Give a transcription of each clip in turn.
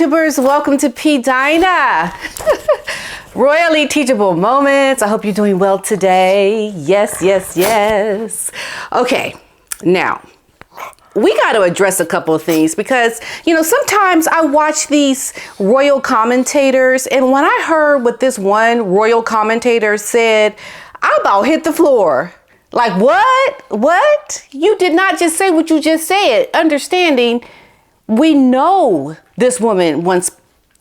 YouTubers, welcome to PDINA. Royally teachable moments. I hope you're doing well today. Yes. Okay, now we got to address a couple of things because, sometimes I watch these royal commentators, and when I heard what this one royal commentator said, I about hit the floor. Like, what? You did not just say what you just said. Understanding, we know this woman wants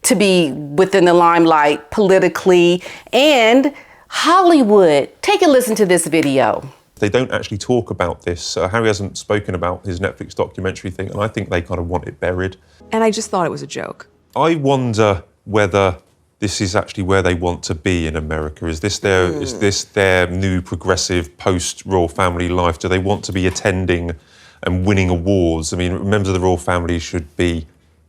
to be within the limelight politically and Hollywood. Take a listen to this video. They don't actually talk about this. Harry hasn't spoken about his Netflix documentary thing, and I think they kind of want it buried. And I just thought it was a joke. I wonder whether this is actually where they want to be in America. Is this their new progressive post-royal family life? Do they want to be attending and winning awards? I mean, members of the royal family should be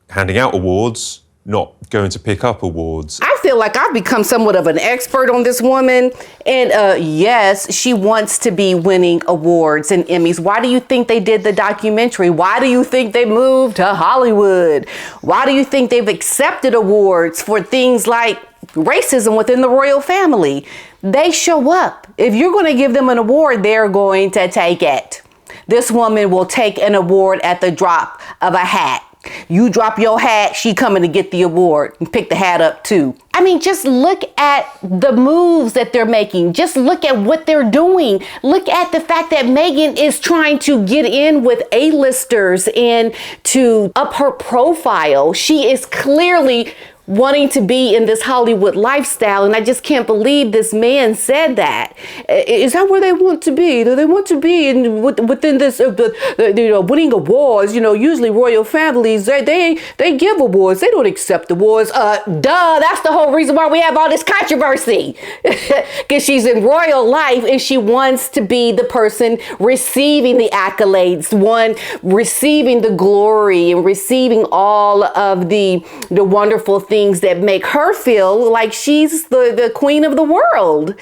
handing out awards, not going to pick up awards. I feel like I've become somewhat of an expert on this woman. And yes, she wants to be winning awards and Emmys. Why do you think they did the documentary? Why do you think they moved to Hollywood? Why do you think they've accepted awards for things like racism within the royal family? They show up. If you're going to give them an award, they're going to take it. This woman will take an award at the drop of a hat. You drop your hat, she coming to get the award and pick the hat up too. I mean, just look at the moves that they're making. Just look at what they're doing. Look at the fact that Meghan is trying to get in with A-listers and to up her profile. She is clearly wanting to be in this Hollywood lifestyle, and I just can't believe this man said that. Is that where they want to be? Do they want to be within this, winning awards? Usually royal families, they give awards. They don't accept awards. That's the whole reason why we have all this controversy. Because she's in royal life and she wants to be the person receiving the accolades, one receiving the glory and receiving all of the wonderful things that make her feel like she's the queen of the world.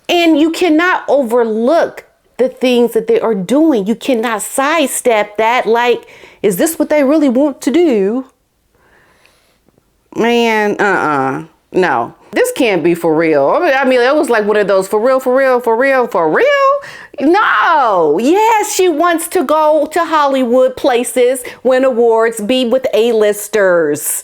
And you cannot overlook the things that they are doing. You cannot sidestep that. Like, is this what they really want to do? Man, no. This can't be for real. I mean, it was like one of those for real? No. Yes, she wants to go to Hollywood places, win awards, be with A-listers.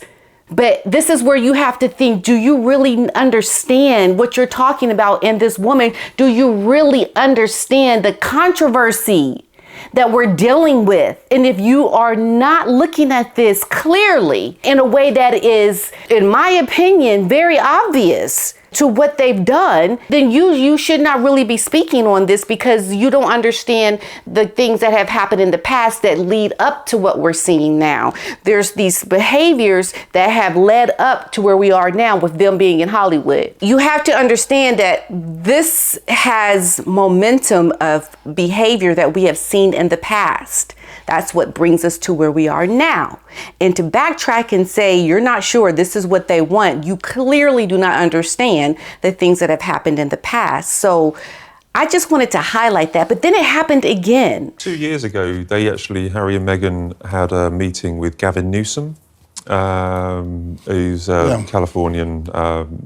But this is where you have to think, do you really understand what you're talking about in this woman? Do you really understand the controversy that we're dealing with? And if you are not looking at this clearly in a way that is, in my opinion, very obvious to what they've done, then you should not really be speaking on this because you don't understand the things that have happened in the past that lead up to what we're seeing now. There's these behaviors that have led up to where we are now with them being in Hollywood. You have to understand that this has momentum of behavior that we have seen in the past. That's what brings us to where we are now. And to backtrack and say you're not sure this is what they want, you clearly do not understand the things that have happened in the past. So I just wanted to highlight that. But then it happened again. 2 years ago, Harry and Meghan had a meeting with Gavin Newsom, who's a Californian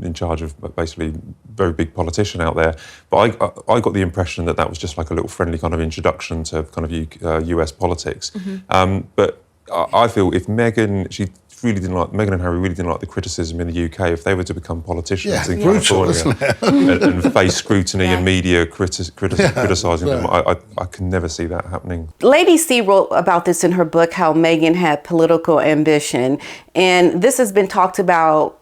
in charge of basically very big politician out there. But I got the impression that was just like a little friendly kind of introduction to kind of US politics. Mm-hmm. But I feel if Meghan and Harry really didn't like the criticism in the UK, if they were to become politicians in California and face scrutiny and media criticising them, I can never see that happening. Lady C wrote about this in her book, how Meghan had political ambition. And this has been talked about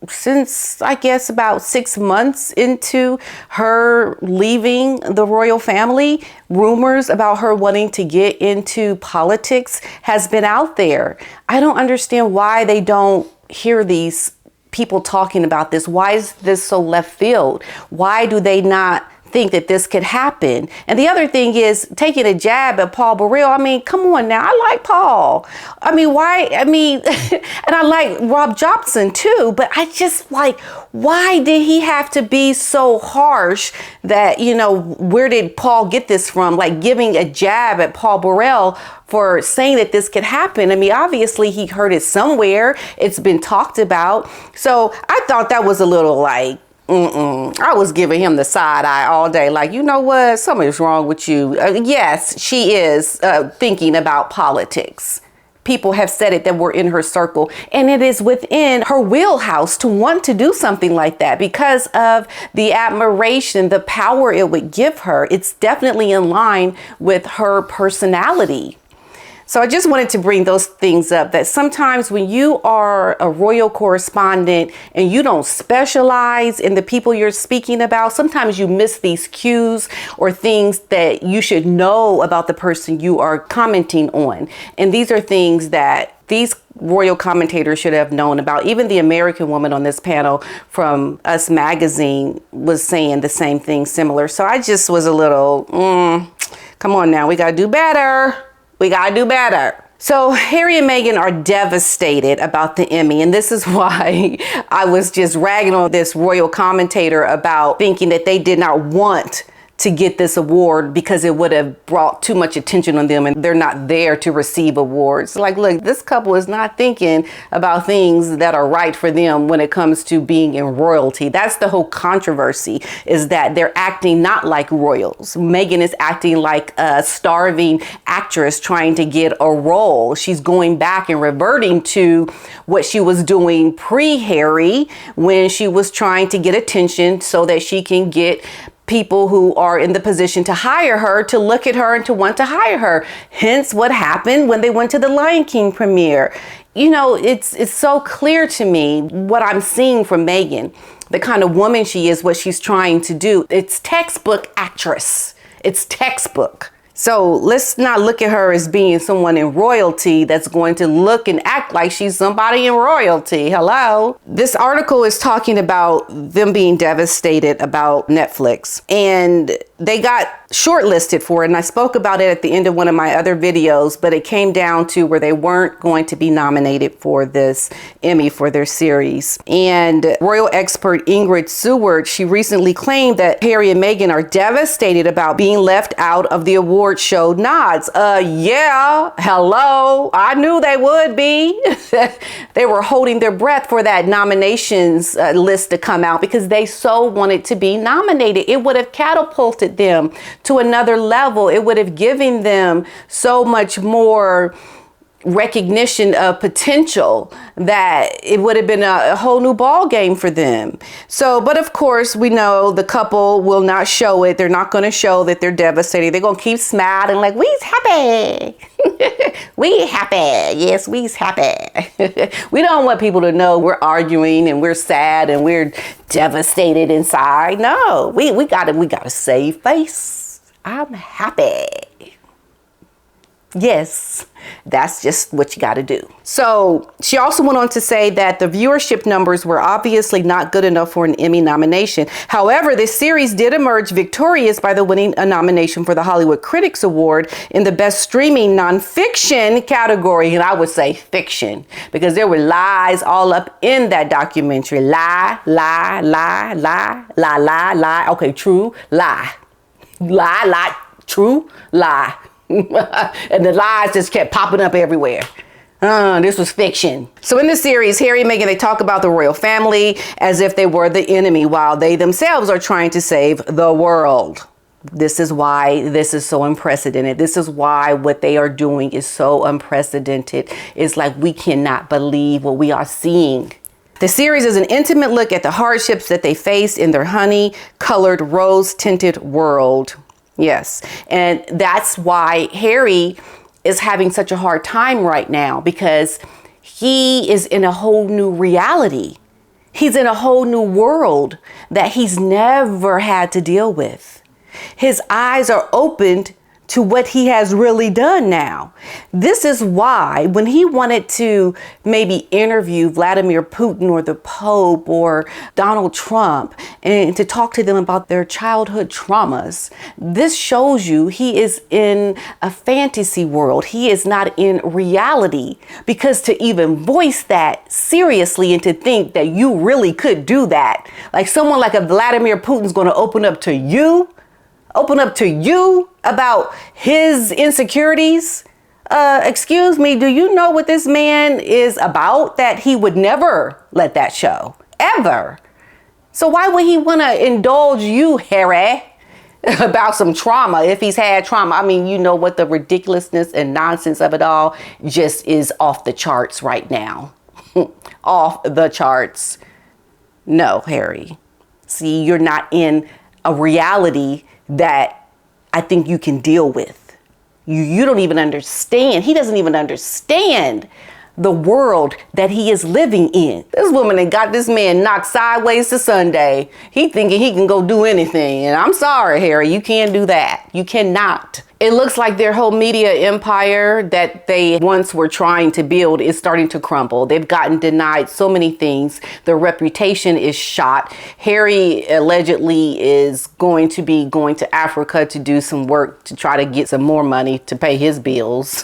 since, I guess, about 6 months into her leaving the royal family. Rumors about her wanting to get into politics has been out there. I don't understand why they don't hear these people talking about this. Why is this so left field? Why do they not think that this could happen. And the other thing is taking a jab at Paul Burrell. I mean, come on now. I like Paul. I mean, why? I mean, and I like Rob Johnson too, but I just like, why did he have to be so harsh that, you know, where did Paul get this from? Like giving a jab at Paul Burrell for saying that this could happen. I mean, obviously he heard it somewhere. It's been talked about. So I thought that was a little like, I was giving him the side eye all day. Like, you know what? Something's wrong with you. Yes, she is thinking about politics. People have said it that were in her circle, and it is within her wheelhouse to want to do something like that because of the admiration, the power it would give her. It's definitely in line with her personality. So I just wanted to bring those things up, that sometimes when you are a royal correspondent and you don't specialize in the people you're speaking about, sometimes you miss these cues or things that you should know about the person you are commenting on. And these are things that these royal commentators should have known about. Even the American woman on this panel from Us Magazine was saying the same thing similar. So I just was a little, come on now, we got to do better. We gotta do better. So Harry and Meghan are devastated about the Emmy, and this is why I was just ragging on this royal commentator about thinking that they did not want to get this award because it would have brought too much attention on them and they're not there to receive awards. Like, look, this couple is not thinking about things that are right for them when it comes to being in royalty. That's the whole controversy, is that they're acting not like royals. Meghan is acting like a starving actress trying to get a role. She's going back and reverting to what she was doing pre-Harry, when she was trying to get attention so that she can get people who are in the position to hire her to look at her and to want to hire her. Hence what happened when they went to the Lion King premiere. You know, it's so clear to me what I'm seeing from Meghan, the kind of woman she is, what she's trying to do. It's textbook actress. It's textbook. So let's not look at her as being someone in royalty that's going to look and act like she's somebody in royalty. Hello. This article is talking about them being devastated about Netflix, and they got shortlisted for it. And I spoke about it at the end of one of my other videos, but it came down to where they weren't going to be nominated for this Emmy for their series. And royal expert Ingrid Seward, she recently claimed that Harry and Meghan are devastated about being left out of the award show nods. Yeah, hello. I knew they would be. They were holding their breath for that nominations list to come out because they so wanted to be nominated. It would have catapulted them to another level. It would have given them so much more recognition of potential that it would have been a whole new ball game for them. So, but of course, we know the couple will not show it. They're not going to show that they're devastated. They're going to keep smiling like, we's happy. We happy. Yes, we's happy. We don't want people to know we're arguing and we're sad and we're devastated inside. No, we got to save face. I'm happy. Yes, that's just what you got to do. So she also went on to say that the viewership numbers were obviously not good enough for an Emmy nomination. However, this series did emerge victorious by the winning a nomination for the Hollywood Critics Award in the Best Streaming Nonfiction category. And I would say fiction, because there were lies all up in that documentary. Lie, lie, lie, lie, lie, lie, lie. Okay, true, lie. Lie, lie, true, lie. And the lies just kept popping up everywhere. This was fiction. So in the series, Harry and Meghan, they talk about the royal family as if they were the enemy, while they themselves are trying to save the world. This is why this is so unprecedented. This is why what they are doing is so unprecedented. It's like we cannot believe what we are seeing. The series is an intimate look at the hardships that they face in their honey-colored, rose-tinted world. Yes, and that's why Harry is having such a hard time right now, because he is in a whole new reality. He's in a whole new world that he's never had to deal with. His eyes are opened to what he has really done now. This is why when he wanted to maybe interview Vladimir Putin or the Pope or Donald Trump and to talk to them about their childhood traumas, this shows you he is in a fantasy world. He is not in reality, because to even voice that seriously and to think that you really could do that, like someone like a Vladimir Putin's going to open up to you about his insecurities. Excuse me, do you know what this man is about? That he would never let that show, ever. So why would he want to indulge you, Harry, about some trauma if he's had trauma? I mean, you know what, the ridiculousness and nonsense of it all just is off the charts right now. Off the charts. No, Harry. See, you're not in a reality that I think you can deal with. You don't even understand. He doesn't even understand the world that he is living in. This woman that got this man knocked sideways to Sunday. He thinking he can go do anything. And I'm sorry, Harry, you can't do that. You cannot. It looks like their whole media empire that they once were trying to build is starting to crumble. They've gotten denied so many things. Their reputation is shot. Harry allegedly is going to Africa to do some work to try to get some more money to pay his bills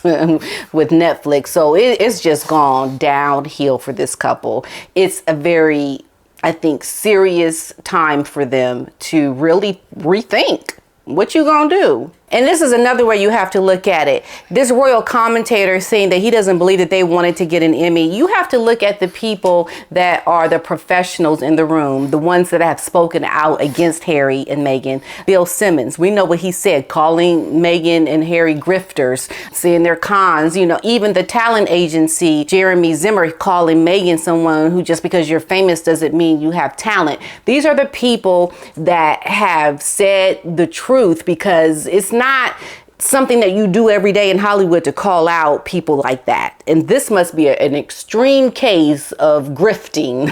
with Netflix. So it's just gone downhill for this couple. It's a very, I think, serious time for them to really rethink what you gonna do. And this is another way you have to look at it. This Royal Commentator saying that he doesn't believe that they wanted to get an Emmy. You have to look at the people that are the professionals in the room, the ones that have spoken out against Harry and Meghan. Bill Simmons, we know what he said, calling Meghan and Harry grifters, saying they're cons. You know, even the talent agency, Jeremy Zimmer, calling Meghan someone who just because you're famous doesn't mean you have talent. These are the people that have said the truth, because it's not something that you do every day in Hollywood to call out people like that. And this must be an extreme case of grifting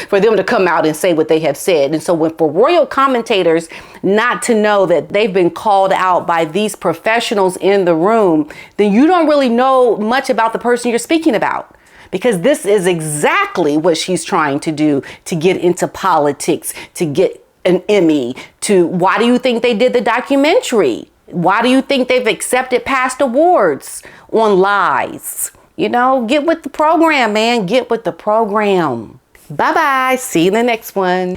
for them to come out and say what they have said. And so for Royal Commentators not to know that they've been called out by these professionals in the room, then you don't really know much about the person you're speaking about. Because this is exactly what she's trying to do, to get into politics, to get an Emmy. Why do you think they did the documentary? Why do you think they've accepted past awards on lies? You know, get with the program, man. Get with the program. Bye-bye. See you in the next one.